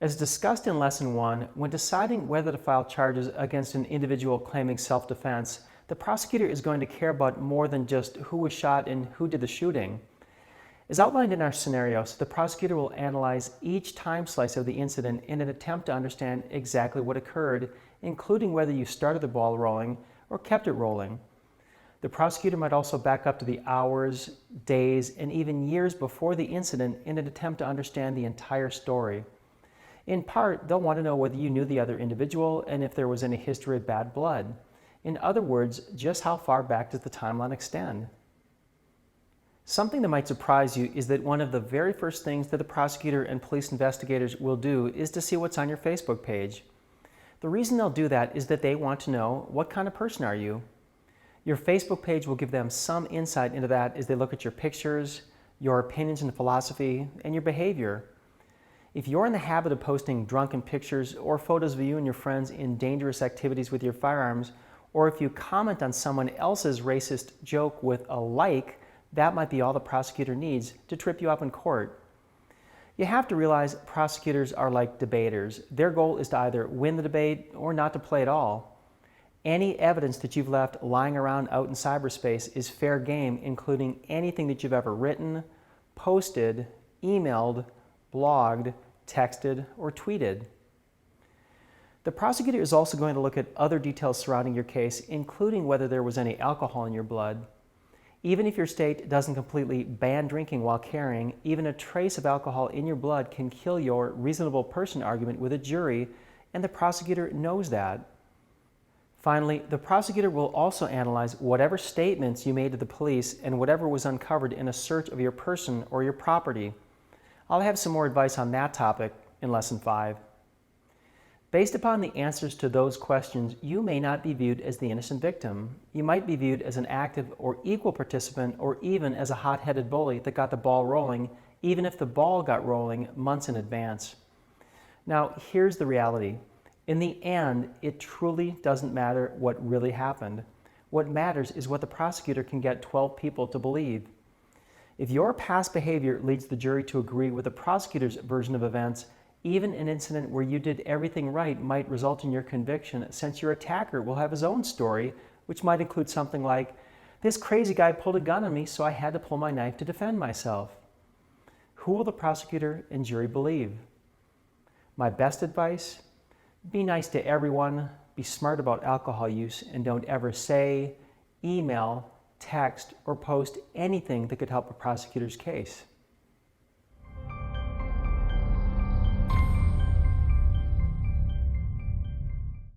As discussed in Lesson 1, when deciding whether to file charges against an individual claiming self-defense, the prosecutor is going to care about more than just who was shot and who did the shooting. As outlined in our scenarios, the prosecutor will analyze each time slice of the incident in an attempt to understand exactly what occurred, including whether you started the ball rolling or kept it rolling. The prosecutor might also back up to the hours, days, and even years before the incident in an attempt to understand the entire story. In part, they'll want to know whether you knew the other individual and if there was any history of bad blood. In other words, just how far back does the timeline extend? Something that might surprise you is that one of the very first things that the prosecutor and police investigators will do is to see what's on your Facebook page. The reason they'll do that is that they want to know, what kind of person are you? Your Facebook page will give them some insight into that as they look at your pictures, your opinions and philosophy, and your behavior. If you're in the habit of posting drunken pictures or photos of you and your friends in dangerous activities with your firearms, or if you comment on someone else's racist joke with a like, that might be all the prosecutor needs to trip you up in court. You have to realize prosecutors are like debaters. Their goal is to either win the debate or not to play at all. Any evidence that you've left lying around out in cyberspace is fair game, including anything that you've ever written, posted, emailed, blogged, texted, or tweeted. The prosecutor is also going to look at other details surrounding your case, including whether there was any alcohol in your blood. Even if your state doesn't completely ban drinking while carrying, even a trace of alcohol in your blood can kill your reasonable person argument with a jury, and the prosecutor knows that. Finally, the prosecutor will also analyze whatever statements you made to the police and whatever was uncovered in a search of your person or your property. I'll have some more advice on that topic in Lesson 5. Based upon the answers to those questions, you may not be viewed as the innocent victim. You might be viewed as an active or equal participant, or even as a hot-headed bully that got the ball rolling, even if the ball got rolling months in advance. Now, here's the reality. In the end, it truly doesn't matter what really happened. What matters is what the prosecutor can get 12 people to believe. If your past behavior leads the jury to agree with the prosecutor's version of events, even an incident where you did everything right might result in your conviction, since your attacker will have his own story, which might include something like, "This crazy guy pulled a gun on me, so I had to pull my knife to defend myself." Who will the prosecutor and jury believe? My best advice? Be nice to everyone, be smart about alcohol use, and don't ever say, email, text, or post anything that could help a prosecutor's case.